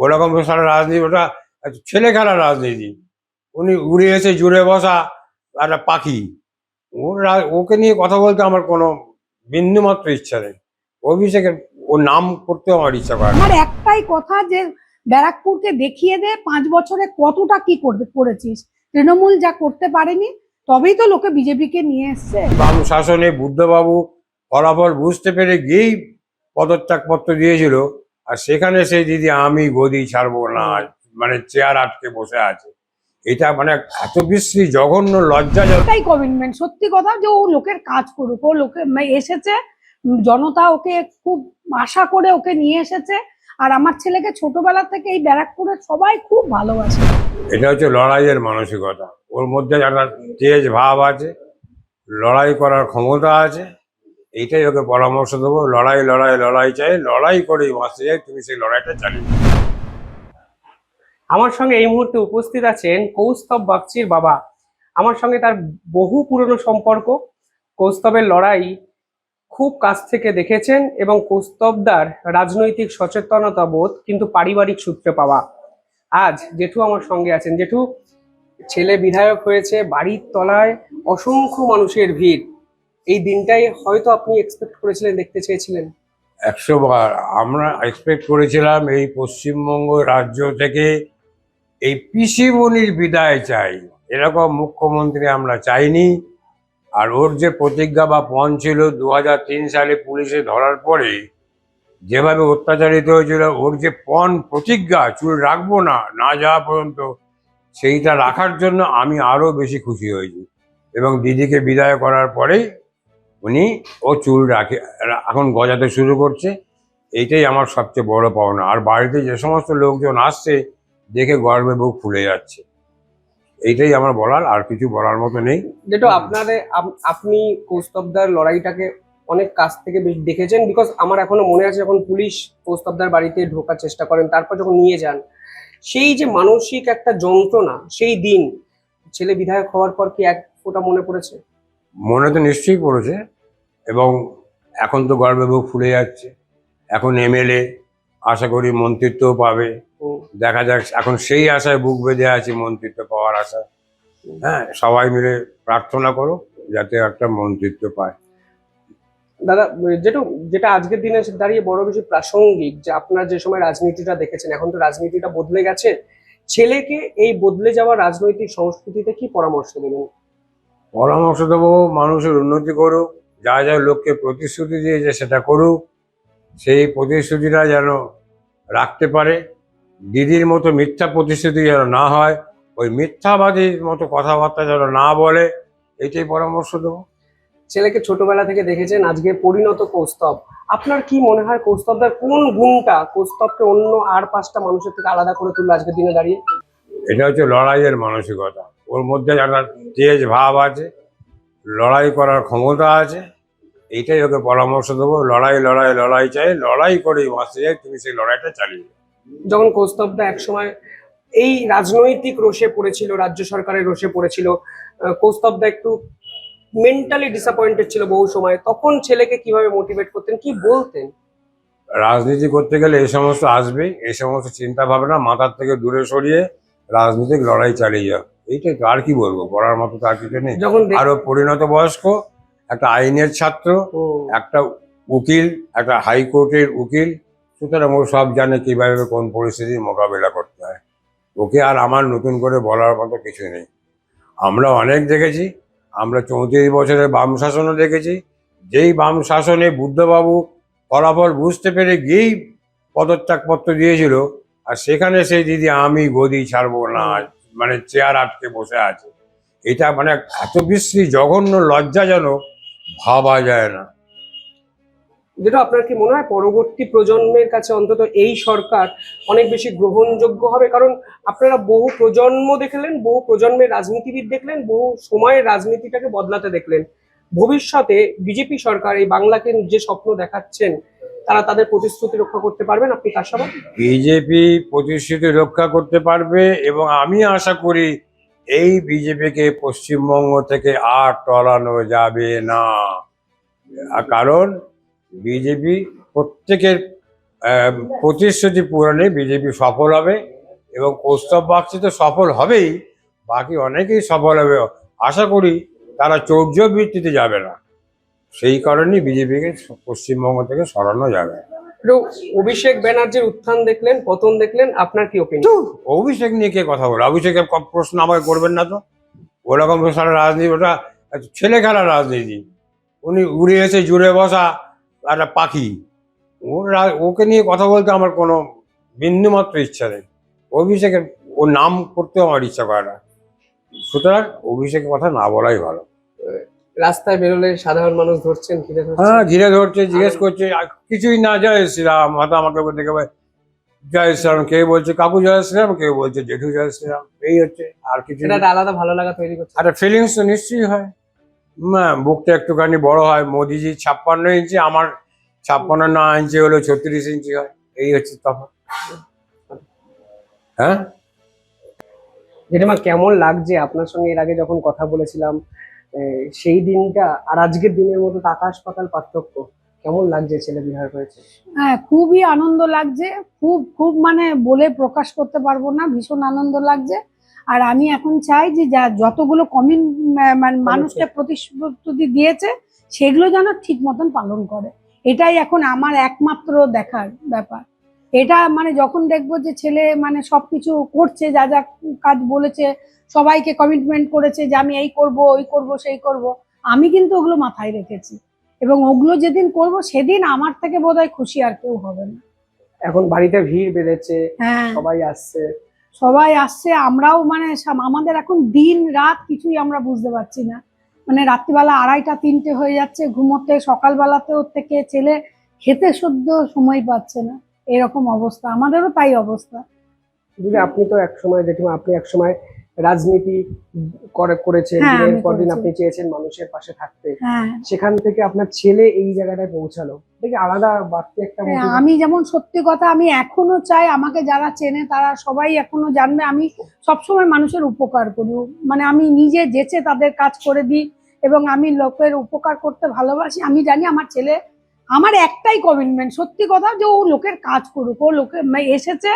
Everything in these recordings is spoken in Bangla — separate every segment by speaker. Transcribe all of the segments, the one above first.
Speaker 1: ওরকম সারা রাজনীতি, ওটা ছেলে খেলার রাজনীতি। উনি উড়ে এসে জুড়ে বসা একটা পাখি। ওকে নিয়ে কথা বলতে আমার কোনো বিন্দুমাত্র ইচ্ছা নেই। অভিষেকের ওর নাম করতেও আমার ইচ্ছা করে না।
Speaker 2: আমার একটাই কথা যে ব্যারাকপুরকে দেখিয়ে দে 5 বছরে কতটা কি করেছিস। তৃণমূল যা করতে পারেনি, তবেই তো লোকে বিজেপিকে নিয়ে এসছে।
Speaker 1: বাম শাসনে বুদ্ধবাবু ফলাফল বুঝতে পেরে গিয়েই পদত্যাগপত্র দিয়েছিল, আর সেখানে সেই দিদি আমি গদি ছাড়বো না, মানে চেয়ার আটকে বসে আছে। এটা মানে এত বিশ্রী, জঘন্য, লজ্জাজনক।
Speaker 2: এটাই কমিটমেন্ট, সত্যি কথা, যে ও লোকের কাজ করুক। ও লোকে এসেছে, জনতা ওকে খুব আশা করে ওকে নিয়ে এসেছে। আর আমার ছেলেকে ছোটবেলা থেকে এই ব্যারাকপুরের সবাই খুব ভালোবাসে।
Speaker 1: এটা হচ্ছে লড়াইয়ের মানসিকতা। ওর মধ্যে একটা তেজ ভাব আছে, লড়াই করার ক্ষমতা আছে। এইটাই ওকে পরামর্শ দেবো। লড়াই লড়াই লড়াই চাই, লড়াই করেই বাঁচতে চাই, তুমি সেই লড়াইটা চালিয়ে।
Speaker 3: আমার সঙ্গে এই মুহূর্তে উপস্থিত আছেন কৌস্তব বাগচির বাবা। আমার সঙ্গে তার বহু পুরনো সম্পর্ক। কৌস্তবের লড়াই খুব কাছ থেকে দেখেছেন এবং কৌস্তবদার রাজনৈতিক সচেতনতা বোধ কিন্তু পারিবারিক সূত্রে পাওয়া। আজ জেঠু আমার সঙ্গে আছেন। জেঠু, ছেলে বিধায়ক হয়েছে, বাড়ির তলায় অসংখ্য মানুষের ভিড়। এই দিনটাই হয়তো আপনি এক্সপেক্ট করেছিলেন, দেখতে চেয়েছিলেন?
Speaker 1: 100 বার আমরা এক্সপেক্ট করেছিলাম এই পশ্চিমবঙ্গ রাজ্য থেকে এই পিসিমণির বিদায় চাই, এরকম মুখ্যমন্ত্রী আমরা চাইনি। আর ওর যে প্রতিজ্ঞা বা পণ ছিল 2003 সালে পুলিশে ধরার পরে যেভাবে অত্যাচারিত হয়েছিল, ওর যে পণ প্রতিজ্ঞা, চুল রাখবো না, না যাওয়া পর্যন্ত, সেইটা রাখার জন্য আমি আরো বেশি খুশি হয়েছি। এবং দিদিকে বিদায় করার পরেই উনি ও চুল রাখে, এখন গজাতে শুরু করছে। এইটাই আমার সবচেয়ে বড় পাওনা। আর বাড়িতে যে সমস্ত লোকজন আসছে দেখে গর্বে বুক ফুলে যাচ্ছে। এইটাই আমার বলার, আর কিছু বলার মতো নেই।
Speaker 3: যেটা আপনি কৌস্তবদার লড়াইটাকে অনেক কাছ থেকে দেখেছেন, বিকজ আমার এখনো মনে আছে যখন পুলিশ কৌস্তবদার বাড়িতে ঢোকার চেষ্টা করেন, তারপর যখন নিয়ে যান, সেই যে মানসিক একটা যন্ত্রণা, সেই দিন ছেলে বিধায়ক হওয়ার পর কি এক ফোঁটা মনে পড়েছে?
Speaker 1: মনে তো নিশ্চয়ই পড়েছে। এবং এখন তো গর্বে বুক ফুলে যাচ্ছে। এখন এমএলএ, আশা করি মন্ত্রিত্বও পাবে। দেখা যাক, এখন সেই আশায় বুক বেঁধে আছি, মন্ত্রিত্ব পাওয়ার আশা। হ্যাঁ, সবাই মিলে প্রার্থনা করো যাতে একটা মন্ত্রিত্ব পায়।
Speaker 3: দাদা, যেটা আজকের দিনে এসে দাঁড়িয়ে বড় বেশি প্রাসঙ্গিক, যে আপনার যে সময় রাজনীতিটা দেখেছেন, এখন তো রাজনীতিটা বদলে গেছে। ছেলেকে এই বদলে যাওয়া রাজনৈতিক সংস্কৃতিতে কি পরামর্শ দেবেন?
Speaker 1: পরামর্শ দেবো, মানুষের উন্নতি করুক, যা যা লোককে প্রতিশ্রুতি দিয়েছে সেটা করুক, সেই প্রতিশ্রুতিটা যেন রাখতে পারে। দিদির মতো মিথ্যা প্রতিশ্রুতি যেন না হয়, ওই মিথ্যাবাদীর মতো কথাবার্তা যেন না বলে, এইটাই পরামর্শ দেবো।
Speaker 3: ছেলেকে ছোটবেলা থেকে দেখেছেন, আজকে পরিণত কৌস্তব। আপনার কি মনে হয় কৌস্তবদার কোন গুণটা কৌস্তবকে অন্য আর 5টা মানুষের থেকে আলাদা করে তুললো আজকের দিনে দাঁড়িয়ে?
Speaker 1: এটা হচ্ছে লড়াইয়ের মানসিকতা। ওর মধ্যে একটা তেজ ভাব আছে, লড়াই করার ক্ষমতা আছে। এইটাই ওকে পরামর্শ দেবো। লড়াই লড়াই লড়াই চাই, লড়াই করেই বাঁচতে চাই, তুমি সেই লড়াইটা চালিয়ে যাও।
Speaker 3: যখন কৌস্তবদা একসময় এই রাজনৈতিক রোষে পড়েছিল, রাজ্য সরকারের রোষে পড়েছিল, কৌস্তবদা একটু মেন্টালি ডিসঅ্যাপয়েন্টেড ছিল বহু সময়, তখন ছেলেকে কিভাবে মোটিভেট করতেন, কি বলতেন?
Speaker 1: রাজনীতি করতে গেলে এই সমস্ত আসবেই, এই সমস্ত চিন্তা ভাবনা মাথার থেকে দূরে সরিয়ে রাজনৈতিক লড়াই চালিয়ে যাও। এইটাই তো, আর কি বলবো, বলার মতো তো আর কিছু নেই। আরো পরিণত বয়স্ক, একটা আইনের ছাত্র, একটা উকিল, একটা হাইকোর্টের উকিল, সুতরাং ও সব জানে কিভাবে কোন পরিস্থিতির মোকাবিলা করতে হয়। ওকে আর আমার নতুন করে বলার মতো কিছু নেই। আমরা অনেক দেখেছি, আমরা 34 বছরের বাম শাসনও দেখেছি। যেই বাম শাসনে বুদ্ধবাবু ফলাফল বুঝতে পেরে গিয়েই পদত্যাগপত্র দিয়েছিল, আর সেখানে সেই দিদি আমি গদি ছাড়বো না, মানে চেয়ার আটকে বসে আছে। এটা মানে এত বিশ্রী, জঘন্য, লজ্জাজনক, ভাবা যায় না।
Speaker 3: যেটা আপনার কি মনে হয় পরবর্তী প্রজন্মের কাছে অন্তত এই সরকার অনেক বেশি গ্রহণযোগ্য হবে? কারণ আপনারা বহু প্রজন্ম দেখলেন, বহু প্রজন্মের রাজনীতিবিদ দেখলেন, বহু সময়ের রাজনীতিটাকে বদলাতে দেখলেন। ভবিষ্যতে বিজেপি সরকার এই বাংলাকে যে স্বপ্ন দেখাচ্ছেন, তারা তাদের প্রতিশ্রুতি রক্ষা করতে পারবেন? আপনি কার সবাই?
Speaker 1: বিজেপি প্রতিশ্রুতি রক্ষা করতে পারবে, এবং আমি আশা করি এই বিজেপিকে পশ্চিমবঙ্গ থেকে আর টলানো যাবে না। কারণ বিজেপি প্রত্যেকের প্রতিশ্রুতি পূরণে বিজেপি সফল হবে এবং কৌস্তব বাগচি তো সফল হবেই, বাকি অনেকেই সফল হবে। আশা করি তারা চৌর্যবৃত্তিতে যাবে না, সেই কারণেই বিজেপিকে পশ্চিমবঙ্গ থেকে সরানো যাবে।
Speaker 3: একটু অভিষেক ব্যানার্জির উত্থান দেখলেন, পতন দেখলেন, আপনার কি ওপিনিয়ন?
Speaker 1: তো অভিষেক নিয়ে কে কথা বলে? অভিষেকের প্রশ্ন আমাকে করবেন না তো। ওরকম সারা রাজনীতি, ওটা ছেলে খেলার রাজনীতি। উনি উড়ে এসে জুড়ে বসা একটা পাখি, ওকে নিয়ে কথা বলতে আমার কোনো বিন্দুমাত্র ইচ্ছা নেই। অভিষেকের ওর নাম করতেও আমার ইচ্ছা করে না, সুতরাং অভিষেকের কথা না বলাই ভালো।
Speaker 3: রাস্তায় বেরোলে সাধারণ মানুষ ধরছেন, ঘিরে ধরছেন?
Speaker 1: হ্যাঁ, ঘিরে ধরছে, জিজ্ঞেস করছে, কিছুই না, জয় শ্রীরাম। হয়তো আমাকে দেখে জয় শ্রীরাম, কেউ বলছে কাকু জয় শ্রীরাম, কেউ বলছে জেঠু জয় শ্রীরাম, এই হচ্ছে, আর কিছু।
Speaker 3: এটা একটা আলাদা ভালো লাগা তৈরি করছে।
Speaker 1: একটা ফিলিংস তো নিশ্চয়ই হয়, বুকটা একটুখানি বড় হয়। মোদিজি 56 ইঞ্চি, আমার 56 ইঞ্চি হলো 36 ইঞ্চি হয়, এই হচ্ছে তফাৎ। হ্যাঁ,
Speaker 3: জেঠিমা কেমন লাগছে আপনার সঙ্গে এর আগে যখন কথা বলেছিলাম, সেই দিনটা আর আজকের দিনের মধ্যে আকাশ পাতাল পার্থক্য? কেমন লাগছে ছেলে বিহার হয়েছে?
Speaker 2: হ্যাঁ, খুবই আনন্দ লাগছে, খুব খুব মানে বলে প্রকাশ করতে পারবো না, ভীষণ আনন্দ লাগছে। আর আমি এখন চাই যে যতগুলো মানে মানুষকে প্রতিশ্রুতি দিয়েছে সেগুলো যেন ঠিক মতন পালন করে, এটাই এখন আমার একমাত্র দেখার ব্যাপার। এটা মানে যখন দেখবো যে ছেলে মানে সবকিছু করছে, যা যা কাজ বলেছে, সবাইকে কমিটমেন্ট করেছে যে আমি এই করব, ওই করব, সেই করব, আমি কিন্তু ওগুলো মাথায় রেখেছি এবং ওগুলো যেদিন করব সেদিন আমার থেকে বোধহয় খুশি আর কেউ হবে না।
Speaker 3: এখন বাড়িতে ভিড় বেড়েছে,
Speaker 2: হ্যাঁ,
Speaker 3: সবাই আসছে।
Speaker 2: সবাই আসছে, আমরাও মানে আমাদের এখন দিন রাত কিছুই আমরা বুঝতে পারছি না। মানে রাত্রিবেলা 2:30 3টে হয়ে যাচ্ছে ঘুমোতে, সকালবেলাতেও থেকে ছেলে খেতে সদ্য সময় পাচ্ছে না, এরকম অবস্থা, আমাদেরও তাই অবস্থা।
Speaker 3: দিদি আপনি তো একসময়, জেঠিমা আপনি একসময় রাজনীতি করেছেন,
Speaker 2: হ্যাঁ,
Speaker 3: দিনের
Speaker 2: আমি
Speaker 3: পর দিন
Speaker 2: করেছি।
Speaker 3: আপনি চেয়েছেন মানুষের পাশে থাকতে,
Speaker 2: হ্যাঁ,
Speaker 3: সেখান থেকে আপনার ছেলে এই জায়গাটায় পৌঁছালো, দেখে আলাদা বাড়তি একটা
Speaker 2: হ্যাঁ,
Speaker 3: motivation।
Speaker 2: আমি যেমন সত্যি কথা, আমি এখনো চাই আমাকে যারা চেনে তারা সবাই এখনো জানবে আমি সবসময় মানুষের উপকার করি, মানে আমি নিজে যেচে তাদের কাজ করে দিই এবং আমি লোকের উপকার করতে ভালোবাসি। আমি জানি আমার ছেলে, আমার একটাই কমিটমেন্ট সত্যি কথা, যে ও লোকের কাজ করুক, ও লোকের এসেছে,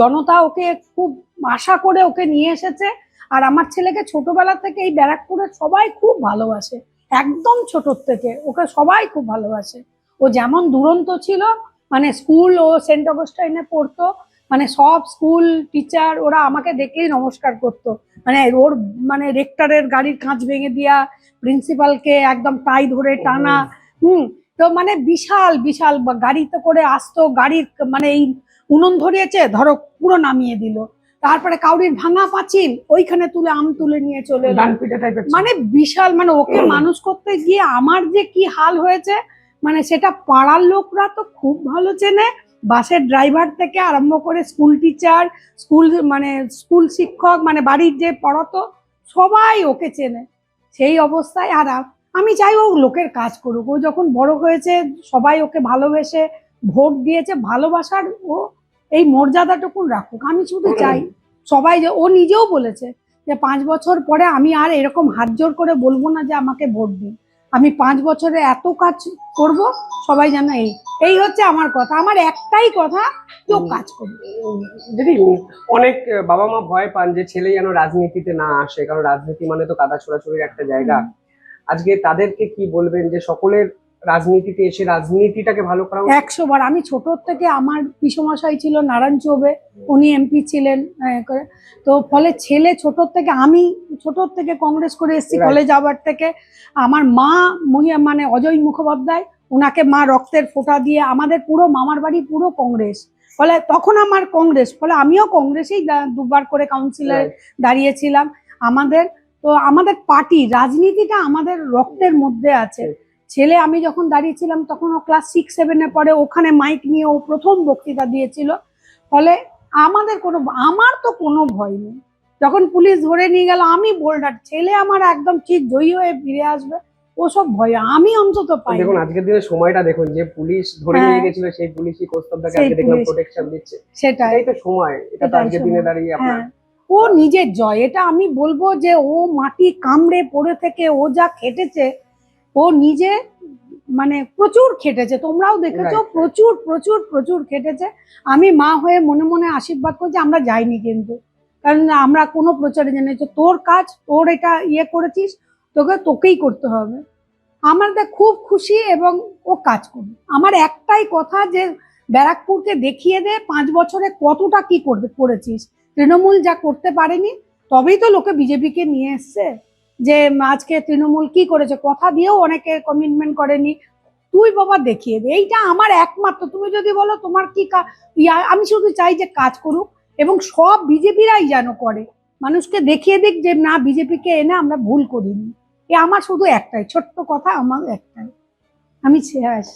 Speaker 2: জনতা ওকে খুব আশা করে ওকে নিয়ে এসেছে। আর আমার ছেলেকে ছোটবেলা থেকে এই ব্যারাকপুরের সবাই খুব ভালোবাসে, একদম ছোটর থেকে ওকে সবাই খুব ভালোবাসে। ও যেমন দুরন্ত ছিল, মানে স্কুল, ও সেন্ট অগস্টাইনে পড়তো, মানে সব স্কুল টিচার ওরা আমাকে দেখলেই নমস্কার করতো, মানে ওর মানে রেক্টরের গাড়ির কাঁচ ভেঙে দেওয়া, প্রিন্সিপালকে একদম টাই ধরে টানা। তো মানে বিশাল বিশাল গাড়িতে করে আসতো, গাড়ির মানে এই উনুন ধরিয়েছে ধরো পুরো নামিয়ে দিল, তারপরে কাউরির ভাঙা পাঁচিল ওইখানে তুলে আম তুলে নিয়ে চলে এলো।
Speaker 3: ডানপিটে টাইপের
Speaker 2: মানে বিশাল, মানে ওকে মানুষ করতে গিয়ে আমার যে কি হাল হয়েছে, মানে সেটা পাড়ার লোকরা তো খুব ভালো চেনে, বাসের ড্রাইভার থেকে আরম্ভ করে স্কুল টিচার, স্কুল শিক্ষক, মানে বাড়ির যে পড়াতো সবাই ওকে চেনে। সেই অবস্থায় আর আমি চাই ও লোকের কাজ করুক, ও যখন বড় হয়েছে সবাই ওকে ভালোবেসে ভোট দিয়েছে, ভালোবাসার ও এই মর্যাদাটুকু রাখুক, আমি শুধু চাই। সবাই, যে ও নিজেও বলেছে যে 5 বছর পরে আমি আর এরকম হাত জোর করে বলবো না যে আমাকে ভোট দিন, আমি 5 বছরে এত কাজ করব, সবাই যেন এই হচ্ছে আমার কথা, আমার একটাই কথা, কেউ কাজ করবে।
Speaker 3: দিদি অনেক বাবা মা ভয় পান যে ছেলে যেন রাজনীতিতে না আসে, কারণ রাজনীতি মানে তো কাদা ছোড়াছুড়ির একটা জায়গা। আজকে তাদেরকে কি বলবেন যে সকলের রাজনীতিতে এসে রাজনীতিটাকে ভালো করা?
Speaker 2: 100 বার। আমি ছোট থেকে, আমার পিসমশাই ছিল নারায়ণ চৌবে, উনি এমপি ছিলেন, তো ফলে ছেলে ছোট থেকে, আমি ছোট থেকে কংগ্রেস করে এসেছি কলেজ যাওয়ার থেকে। আমার মা মানে অজয় মুখোপাধ্যায়, ওনাকে মা রক্তের ফোঁটা দিয়ে, আমাদের পুরো মামার বাড়ি পুরো কংগ্রেস, ফলে তখন আমার কংগ্রেস, ফলে আমিও কংগ্রেসেই 2বার করে কাউন্সিলর দাঁড়িয়েছিলাম। আমাদের পার্টি রাজনীতিটা আমাদের রক্তের মধ্যে আছে। ছেলে, আমি যখন দাঁড়িয়েছিলাম তখন ও ক্লাস 6-7-এ পড়ে, ওখানে মাইক নিয়ে ও প্রথম বক্তৃতা দিয়েছিল, ফলে আমার তো কোনো ভয় নেই। যখন পুলিশ ধরে নিয়ে গেল, আমি বোল্ডার, ছেলে আমার একদম ঠিক জয়ী হয়ে ফিরে আসবে, ওসব ভয় আমি অন্তত পাই।
Speaker 3: দেখুন আজকের দিনের সময়টা দেখুন, যে পুলিশ ধরে নিয়ে গেছিল সেই পুলিশই কৌস্তবদাকে আজকে দেখলাম প্রোটেকশন দিচ্ছে,
Speaker 2: সেটাই
Speaker 3: তো সময়, এটা তো আজকের দিনে দাঁড়িয়ে আপনার
Speaker 2: ও নিজের জয়। এটা আমি বলবো যে ও মাটি কামড়ে পড়ে থেকে ও যা খেটেছে, ও নিজে মানে প্রচুর খেটেছে, তোমরাও দেখেছো,
Speaker 3: Right.
Speaker 2: প্রচুর প্রচুর প্রচুর খেটেছে। আমি মা হয়ে মনে মনে আশীর্বাদ করছি, আমরা যাইনি কিন্তু, কারণ আমরা কোনো প্রচারে জেনেছি তোর কাজ, তোর এটা ইয়ে করেছিস, তোকেই করতে হবে। আমার দেখ খুব খুশি, এবং ও কাজ করবে। আমার একটাই কথা যে ব্যারাকপুরকে দেখিয়ে দে 5 বছরে কতটা কি করেছিস। তৃণমূল যা করতে পারেনি, তবেই তো লোকে বিজেপিকে নিয়ে এসছে, যে আজকে তৃণমূল কি করেছে, কথা দিয়েও অনেকে কমিটমেন্ট করেনি। তুই বাবা দেখিয়ে দে, এইটা আমার একমাত্র। তুমি যদি বলো তোমার কি আমি শুধু চাই যে কাজ করুক, এবং সব বিজেপিরাই যেন করে, মানুষকে দেখিয়ে দিক যে না, বিজেপিকে এনে আমরা ভুল করিনি। এ আমার শুধু একটাই ছোট্ট কথা, আমার একটাই। আমি শেষ।